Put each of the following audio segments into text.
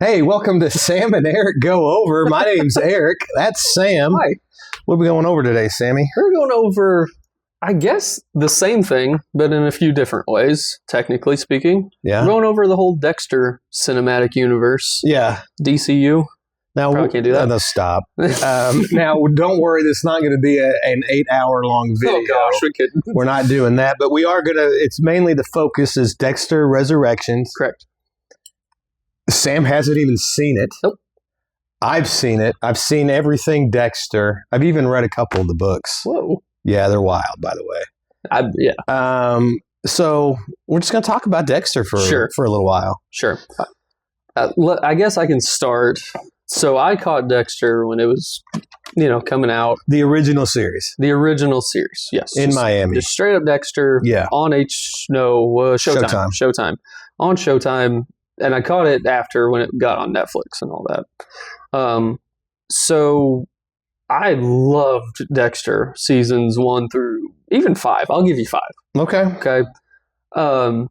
Hey, welcome to Sam and Eric Go Over. My name's Eric. That's Sam. Hi. What are we going over today, Sammy? We're going over, I guess, the same thing, but in a few different ways, technically speaking. Yeah. We're going over the whole Dexter cinematic universe. Yeah. DCU. Now, Probably can't do that. No, stop. Now, don't worry. This is not going to be an 8-hour-long video. Oh, gosh, we couldn't. We're not doing that, but we are going to, it's mainly the focus is Dexter Resurrections. Correct. Sam hasn't even seen it. Nope. I've seen it. I've seen everything Dexter. I've even read a couple of the books. Whoa. Yeah, they're wild, by the way. Yeah. So we're just going to talk about Dexter for a little while. Sure. I guess I can start. So I caught Dexter when it was, coming out. The original series. The original series, yes. In Miami. Just straight up Dexter. Yeah. On Showtime. Showtime. On Showtime. And I caught it after when it got on Netflix and all that. So I loved Dexter seasons 1 through even 5. I'll give you 5. Okay. My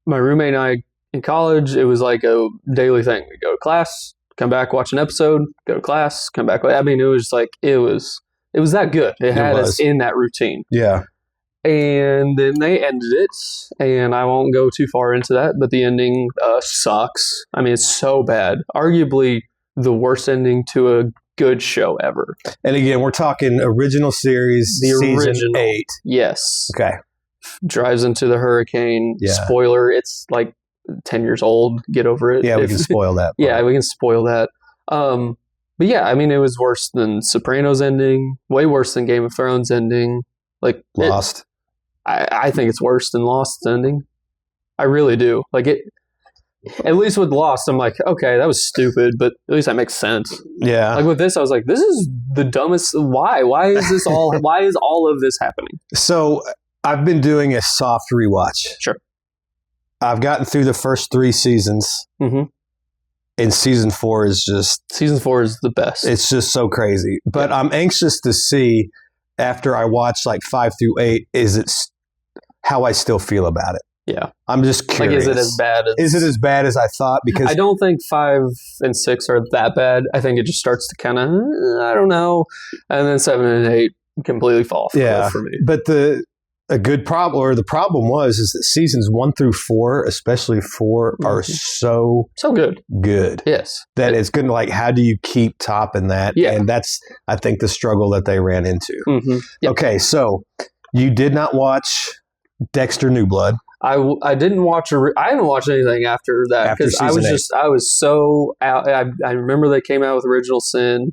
roommate and I in college, it was like a daily thing. We'd go to class, come back, watch an episode, go to class, come back. I mean, it was like, it was that good. It had us in that routine. Yeah. And then they ended it, and I won't go too far into that, but the ending sucks. I mean, it's so bad. Arguably the worst ending to a good show ever. And again, we're talking original series, season 8. Yes. Okay. Drives into the hurricane. Yeah. Spoiler, it's like 10 years old. Get over it. Yeah, we can spoil that. Yeah, we can spoil that. But yeah, I mean, it was worse than Sopranos ending, way worse than Game of Thrones ending. Like Lost. I think it's worse than Lost ending. I really do. Like it. At least with Lost, I'm like, okay, that was stupid, but at least that makes sense. Yeah. Like with this, I was like, this is the dumbest. Why? Why is this all? Why is all of this happening? So I've been doing a soft rewatch. Sure. I've gotten through the first 3 seasons. Mm-hmm. And season 4 is the best. It's just so crazy. But I'm anxious to see after I watch like 5 through 8, how I still feel about it. Yeah. I'm just curious. Like, is it as bad as I thought? Because I don't think 5 and 6 are that bad. I think it just starts to kind of, I don't know. And then 7 and 8 completely fall off for me. But the problem is that seasons 1 through 4, especially 4, are so good. Yes. That it's good. Like, how do you keep topping that? Yeah. And that's, I think, the struggle that they ran into. Mm-hmm. Yep. Okay. So you did not watch Dexter New Blood. I didn't watch I haven't watched anything after that because I was so out. I remember they came out with Original Sin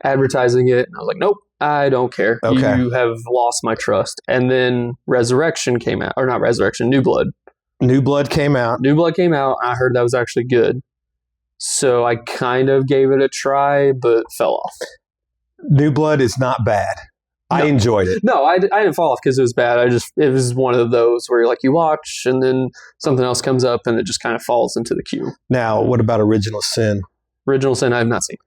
advertising it, and I was like, nope, I don't care. Okay. You have lost my trust. And then Resurrection came out, or not Resurrection, New Blood. New Blood came out. I heard that was actually good, so I kind of gave it a try, but fell off. New Blood is not bad. No. I enjoyed it. No, I didn't fall off because it was bad. It was one of those where you watch and then something else comes up and it just kind of falls into the queue. Now, what about Original Sin? Original Sin, I have not seen.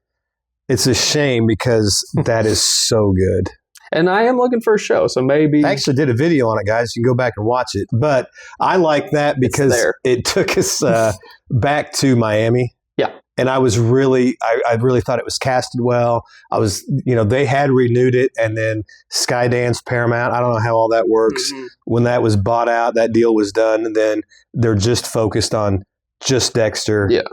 It's a shame because that is so good. And I am looking for a show, so maybe. I actually did a video on it, guys. You can go back and watch it. But I like that because it took us back to Miami. Yeah. And I was really, I really thought it was casted well. They had renewed it, and then Skydance, Paramount, I don't know how all that works. Mm-hmm. When that was bought out, that deal was done, and then they're just focused on just Dexter. Yeah.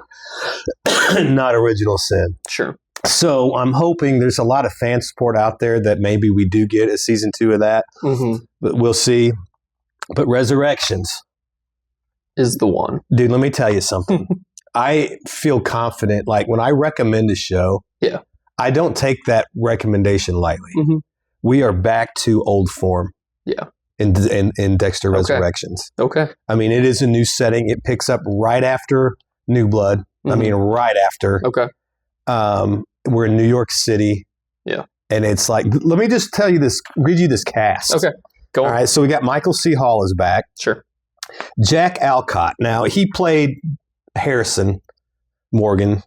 Not Original Sin. Sure. So I'm hoping there's a lot of fan support out there that maybe we do get a season 2 of that. Mm-hmm. But we'll see. But Resurrections is the one. Dude, let me tell you something. I feel confident. Like when I recommend a show, I don't take that recommendation lightly. Mm-hmm. We are back to old form. Yeah. In Dexter Resurrections. Okay. I mean, it is a new setting. It picks up right after New Blood. Mm-hmm. I mean, right after. Okay. We're in New York City. Yeah. And it's like, let me just read you this cast. Okay. Go on. All right. So we got Michael C. Hall is back. Sure. Jack Alcott. Now, he played Harrison Morgan.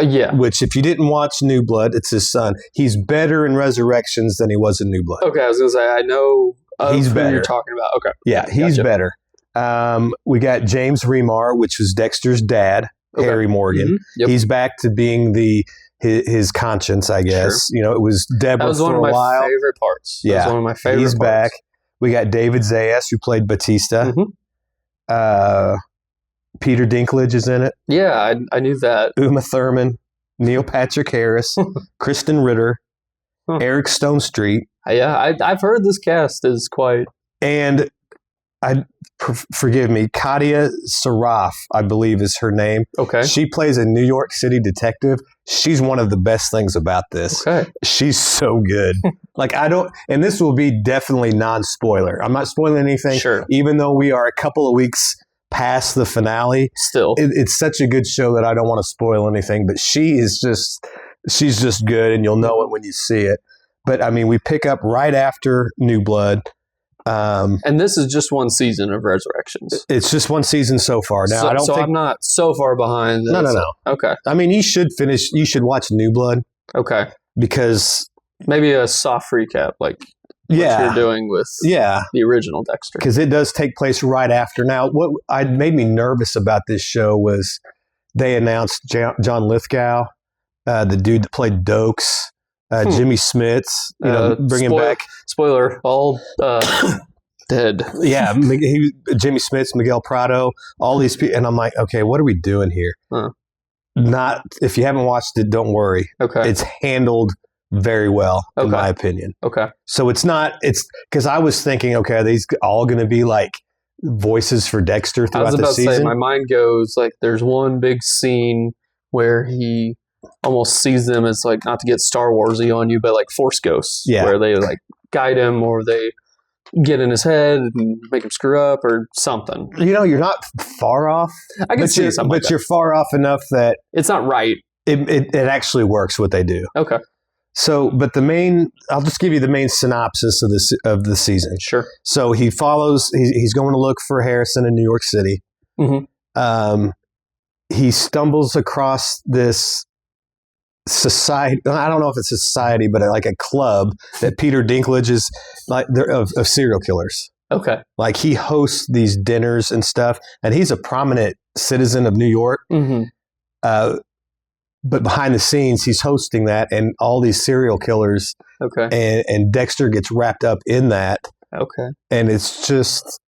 Yeah. Which, if you didn't watch New Blood, it's his son. He's better in Resurrections than he was in New Blood. Okay. I was going to say, I know he's who better. You're talking about. Okay. Yeah. He's better. We got James Remar, which was Dexter's dad. Harry Morgan. Mm-hmm. Yep. He's back to being his conscience, I guess. Sure. It was Deborah that was for one of a while. My favorite parts. Yeah, that was one of my favorite He's parts. back. We got David Zayas, who played Batista. Mm-hmm. Peter Dinklage is in it. Yeah, I knew that. Uma Thurman, Neil Patrick Harris, Kristen Ritter, Eric Stone Street. Yeah, I've heard this cast is quite. And forgive me, Katia Saraf, I believe is her name. Okay. She plays a New York City detective. She's one of the best things about this. Okay. She's so good. And this will be definitely non-spoiler. I'm not spoiling anything. Sure. Even though we are a couple of weeks past the finale. Still. It's such a good show that I don't want to spoil anything, but she's just good, and you'll know it when you see it. But I mean, we pick up right after New Blood. And this is just one season of Resurrections. It's just one season so far. Now, I don't think I'm not so far behind. No. Okay. I mean, you should watch New Blood. Okay. Because maybe a soft recap, like what you're doing with the original Dexter. Because it does take place right after. Now, what made me nervous about this show was they announced John Lithgow, the dude that played Dokes, Jimmy Smits, bringing back. Spoiler, all dead. Yeah, Jimmy Smits, Miguel Prado, all these people. And I'm like, okay, what are we doing here? If you haven't watched it, don't worry. Okay. It's handled very well, in my opinion. Okay. So it's because I was thinking, okay, are these all going to be like voices for Dexter throughout the season? To say, my mind goes like, there's one big scene where he almost sees them as like, not to get Star Warsy on you, but like Force ghosts, where they like guide him or they get in his head and make him screw up or something. You're not far off. I can see something, but you're far off enough that it's not right. It actually works what they do. Okay. So, but I'll just give you the main synopsis of the season. Sure. So he's going to look for Harrison in New York City. Mm-hmm. He stumbles across this society. I don't know if it's a society, but like a club that Peter Dinklage is like of serial killers. Okay. Like he hosts these dinners and stuff, and he's a prominent citizen of New York. Mm-hmm. But behind the scenes, he's hosting that, and all these serial killers. Okay. And Dexter gets wrapped up in that. Okay. And it's just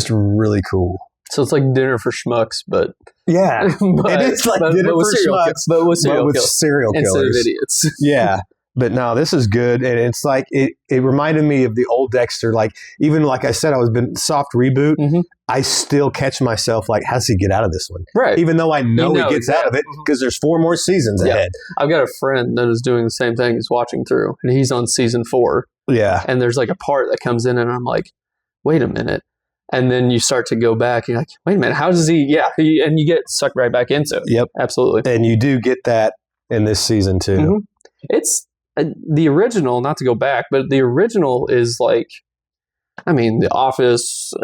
really cool. So it's like dinner for schmucks, but it is like dinner for schmucks, but with serial killers instead of idiots. Yeah. But no, this is good, and it's like it reminded me of the old Dexter. Like even like I said, I was been soft reboot. Mm-hmm. I still catch myself like, how's he get out of this one? Right. Even though I know he gets out of it because there's 4 more seasons ahead. I've got a friend that is doing the same thing. He's watching through, and he's on season 4. Yeah. And there's like a part that comes in, and I'm like, wait a minute. And then you start to go back, and you're like, wait a minute, how does he? Yeah. And you get sucked right back into it. Yep. Absolutely. And you do get that in this season too. Mm-hmm. It's the original, not to go back, but the original is like, I mean, The Office,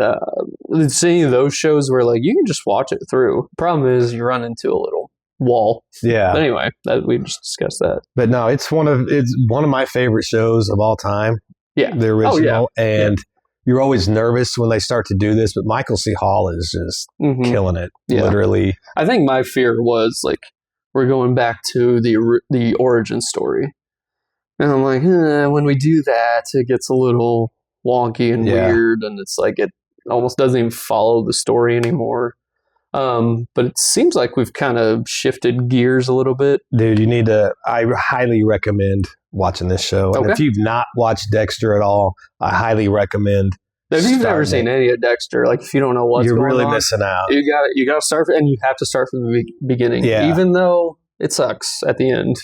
seeing those shows where like you can just watch it through. Problem is you run into a little wall. Yeah. But anyway, we just discussed that. But no, it's one of my favorite shows of all time. Yeah. The original. And you're always nervous when they start to do this, but Michael C. Hall is just killing it. Yeah. Literally. I think my fear was like, we're going back to the origin story. And I'm like, when we do that, it gets a little wonky and weird, and it's like it almost doesn't even follow the story anymore. But it seems like we've kind of shifted gears a little bit. Dude, I highly recommend watching this show. And if you've not watched Dexter at all, I highly recommend. If you've never seen any of Dexter, like if you don't know what's going on, you're really missing out. You got to start, and you have to start from the beginning. Yeah. Even though it sucks at the end.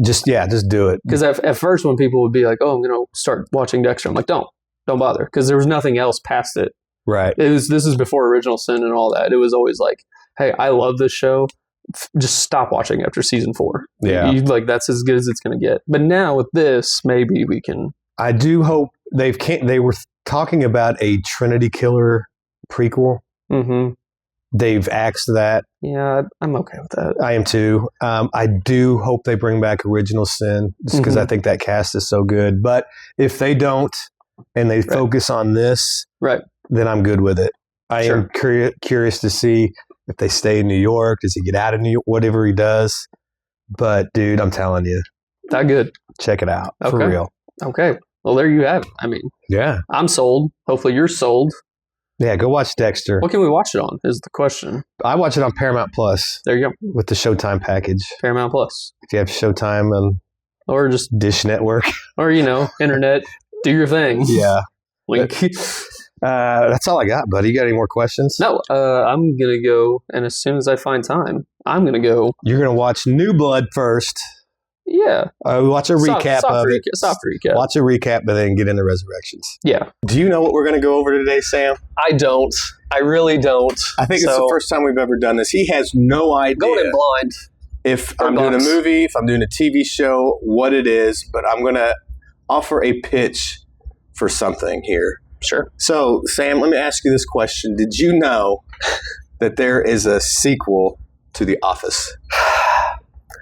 just do it. Because at first when people would be like, oh, I'm going to start watching Dexter, I'm like, don't bother. Because there was nothing else past it. Right. This is before Original Sin and all that. It was always like, hey, I love this show. Just stop watching after season 4. Yeah. That's as good as it's going to get. But now with this, maybe we can. I do hope they were talking about a Trinity Killer prequel. Mm-hmm. They've axed that. Yeah, I'm okay with that. I am too. I do hope they bring back Original Sin just because I think that cast is so good. But if they don't and they focus on this, then I'm good with it. I am curious to see if they stay in New York, does he get out of New York, whatever he does. But, dude, I'm telling you. That good. Check it out. For real. Okay. Well, there you have it. I mean, yeah. I'm sold. Hopefully you're sold. Yeah, go watch Dexter. What can we watch it on is the question. I watch it on Paramount Plus. There you go. With the Showtime package. Paramount Plus. If you have Showtime and or just Dish Network. Or, internet. Do your thing. Yeah. Link. That's all I got, buddy. You got any more questions? No. I'm going to go, and as soon as I find time, I'm going to go. You're going to watch New Blood first. Yeah. Watch a recap of it. Soft recap. Watch a recap, but then get into Resurrections. Yeah. Do you know what we're going to go over today, Sam? I don't. I really don't. I think it's the first time we've ever done this. He has no idea. Going in blind. If I'm doing a movie, if I'm doing a TV show, what it is, but I'm going to offer a pitch for something here. Sure. So, Sam, let me ask you this question. Did you know that there is a sequel to The Office?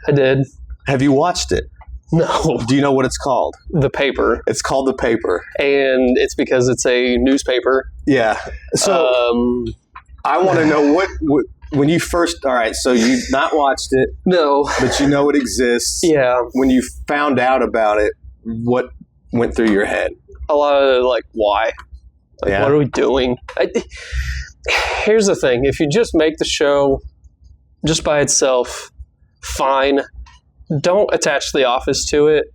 I did. Have you watched it? No. Do you know what it's called? The Paper. It's called The Paper. And it's because it's a newspaper. Yeah. So, I want to know what when you first, all right, so you've not watched it. No. But you know it exists. Yeah. When you found out about it, what went through your head? A lot of, why? What are we doing? Here's the thing. If you just make the show just by itself, fine. Don't attach The Office to it.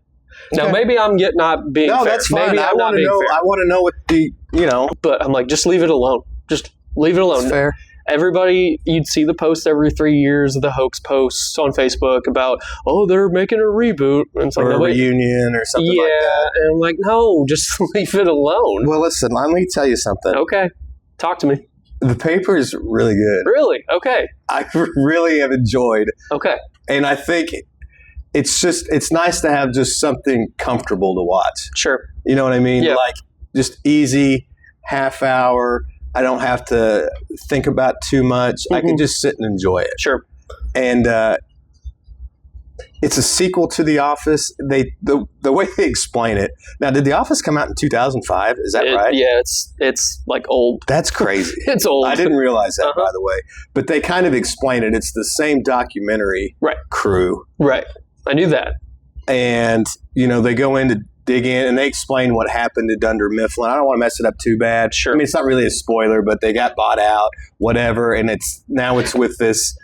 Okay. Now, maybe I'm not being fair. No, that's fine. Maybe I want to know what the, But I'm like, just leave it alone. Just leave it alone. That's fair. Everybody, you'd see the post every 3 years of the hoax posts on Facebook about, they're making a reboot. And it's or a reunion or something like that. Yeah, and I'm like, no, just leave it alone. Well, listen, let me tell you something. Okay, talk to me. The Paper is really good. Really? Okay. I really have enjoyed. Okay. And I think it's nice to have just something comfortable to watch. Sure. You know what I mean? Yeah. Like just easy, half hour. I don't have to think about too much. I can just sit and enjoy it. Sure. And it's a sequel to The Office. The way they explain it. Now, did The Office come out in 2005? Is that right? Yeah, it's like old. That's crazy. It's old. I didn't realize that, by the way. But they kind of explain it. It's the same documentary crew. Right. I knew that. And, they go in to dig in, and they explain what happened to Dunder Mifflin. I don't want to mess it up too bad. Sure. I mean, it's not really a spoiler, but they got bought out, whatever, and it's with this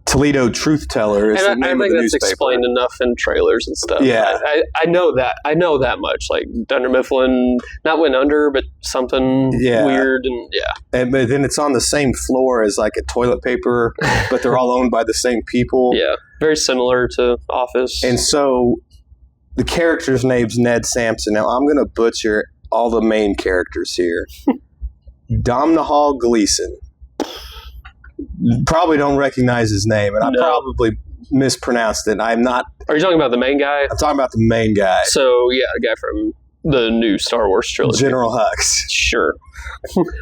Toledo Truth Teller. Is the name of the newspaper. That's explained enough in trailers and stuff. Yeah. I know that. I know that much. Like, Dunder Mifflin not went under, but something weird, and but then it's on the same floor as like a toilet paper, but they're all owned by the same people. Yeah. Very similar to Office. And so the character's name's Ned Sampson. Now, I'm going to butcher all the main characters here. Domhnall Gleeson. Probably don't recognize his name, and I probably mispronounced it. I'm not. Are you talking about the main guy? I'm talking about the main guy. So, yeah, the guy from the new Star Wars trilogy. General Hux. Sure.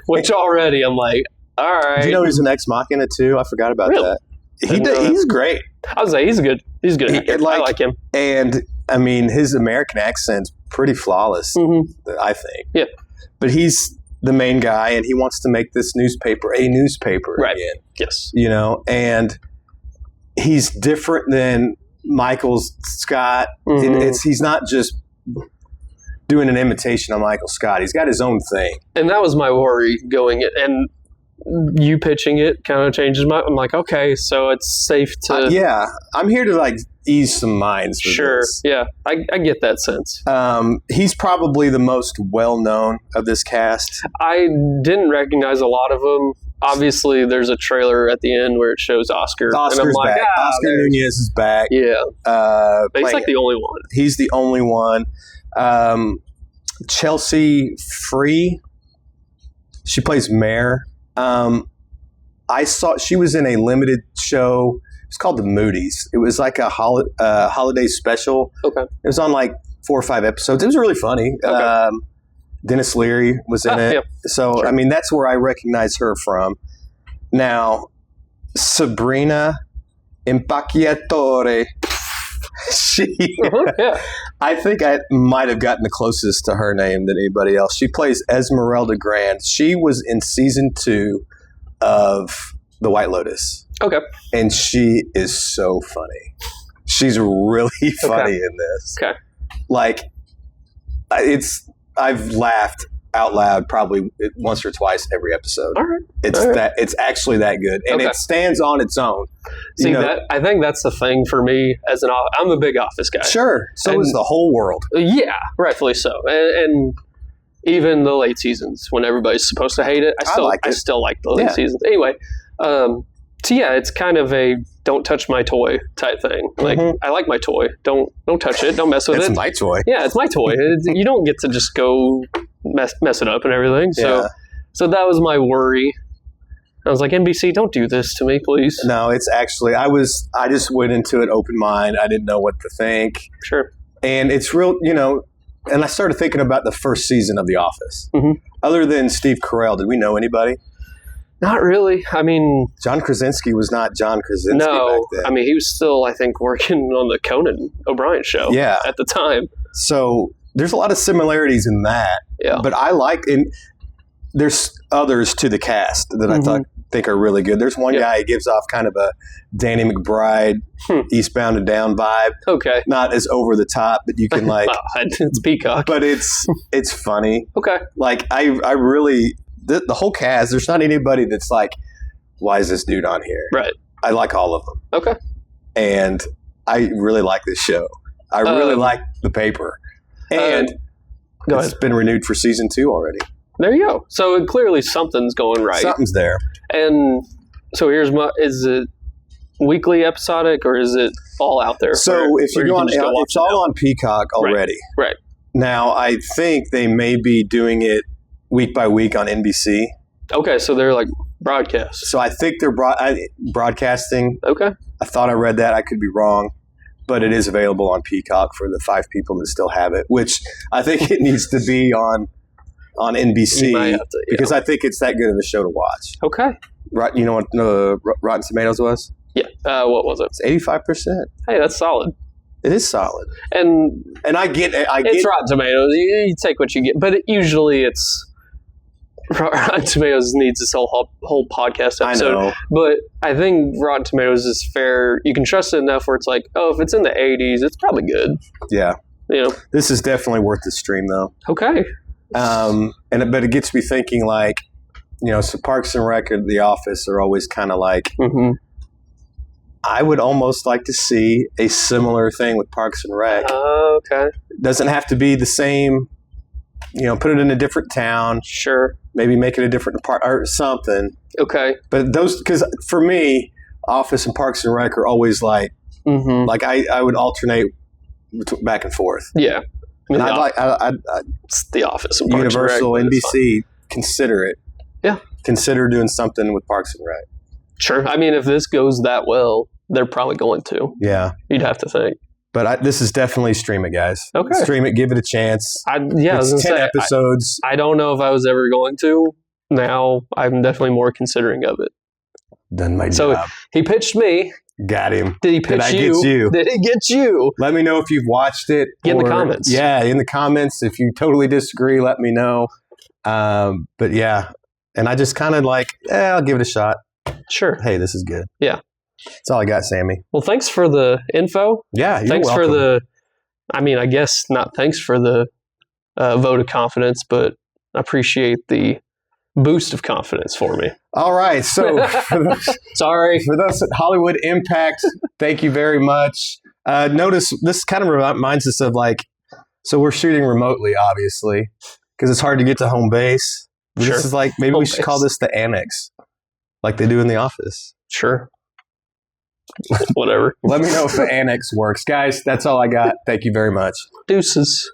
Which already I'm like, all right. Do you know he's an Ex Machina, too? I forgot about that. He's great. I was like, he's good. He's good. I like him. And, I mean, his American accent's pretty flawless, I think. Yeah. But he's the main guy, and he wants to make this newspaper a newspaper again. Yes. And he's different than Michael Scott. He's not just doing an imitation of Michael Scott. He's got his own thing. And that was my worry going it. And you pitching it kind of changes I'm like, okay, so it's safe to... I'm here to ease some minds with this. Yeah, I get that sense. He's probably the most well-known of this cast. I didn't recognize a lot of them. Obviously, there's a trailer at the end where it shows Oscar. Oscar's back. Oscar Nunez is back. Yeah. But he's the only one. He's the only one. Chelsea Free, she plays Mare. I saw she was in a limited show. It's called The Moody's. It was like a holiday special. Okay. It was on 4 or 5 episodes. It was really funny. Okay. Dennis Leary was in it. Yeah. So, sure. I mean, that's where I recognize her from. Now, Sabrina Impacciatore. I think I might have gotten the closest to her name than anybody else. She plays Esmeralda Grant. She was in season 2 of the White Lotus. Okay. And she is so funny. She's really funny in this. Okay. Like, I've laughed out loud probably once or twice every episode. All right. It's actually that good, and it stands on its own. See, I think that's the thing for me as I'm a big Office guy. Sure. So is the whole world. Yeah, rightfully so. And even the late seasons when everybody's supposed to hate it, I still like the late seasons. Anyway, so yeah, it's kind of a don't touch my toy type thing. Like, I like my toy. Don't touch it. Don't mess with it. It's my toy. Yeah, it's my toy. You don't get to just go mess it up and everything. So that was my worry. I was like, NBC, don't do this to me, please. No, it's actually, I just went into it open mind. I didn't know what to think. Sure. And it's real, and I started thinking about the first season of The Office. Other than Steve Carell, did we know anybody? Not really. I mean, John Krasinski was not John Krasinski back then. I mean, he was still, I think, working on the Conan O'Brien show at the time. So there's a lot of similarities in that. Yeah. But there's others to the cast that I think are really good. There's one guy who gives off kind of a Danny McBride, Eastbound and Down vibe. Okay. Not as over the top, but you can like... it's Peacock. But it's funny. Okay. Like, I really... The whole cast, there's not anybody that's like, why is this dude on here? Right. I like all of them. Okay. And I really like this show. I really like The Paper. And it's been renewed for season 2 already. There you go. So clearly something's going right. Something's there. And so is it weekly episodic or is it all out there? So if you go on, it's all on Peacock already. Right. Now, I think they may be doing it week by week on NBC. Okay, so they're like broadcast. So I think they're broadcasting. Okay. I thought I read that. I could be wrong. But it is available on Peacock for the 5 people that still have it, which I think it needs to be on NBC because I think it's that good of a show to watch. Okay. Right? You know what Rotten Tomatoes was? Yeah. What was it? It's 85%. Hey, that's solid. It is solid. And I get it's Rotten Tomatoes. You take what you get, but usually it's Rotten Tomatoes needs this whole podcast episode. I know. But I think Rotten Tomatoes is fair. You can trust it enough where it's like, if it's in the 80s, it's probably good. Yeah. This is definitely worth the stream, though. Okay. But it gets me thinking, like, so Parks and Rec and The Office are always kind of like, I would almost like to see a similar thing with Parks and Rec. Okay. Doesn't have to be the same, put it in a different town. Sure. Maybe make it a different part or something. Okay. But because for me, Office and Parks and Rec are always like, like I would alternate back and forth. Yeah. I mean, I'd it's The Office and Parks Universal, and Rec, NBC, consider it. Yeah. Consider doing something with Parks and Rec. Sure. I mean, if this goes that well, they're probably going to. Yeah. You'd have to think. But this is definitely stream it, guys. Okay. Stream it. Give it a chance. It's 10 episodes. I don't know if I was ever going to. Now I'm definitely more considering of it. Done my job. So he pitched me. Got him. Did he pitch you? Get you? Did he get you? Let me know if you've watched it. In the comments. Yeah, in the comments. If you totally disagree, let me know. But yeah. And I just kind of like, I'll give it a shot. Sure. Hey, this is good. Yeah. That's all I got, Sammy. Well, thanks for the info. Yeah, thanks welcome. for I guess not thanks for the vote of confidence, but I appreciate the boost of confidence for me. All right. So, for those at Hollywood Impact, thank you very much. Notice this kind of reminds us of so we're shooting remotely, obviously, because it's hard to get to home base. Sure. This is maybe we should call this the annex, like they do in The Office. Sure. Whatever. Let me know if the annex works. Guys, that's all I got. Thank you very much. Deuces.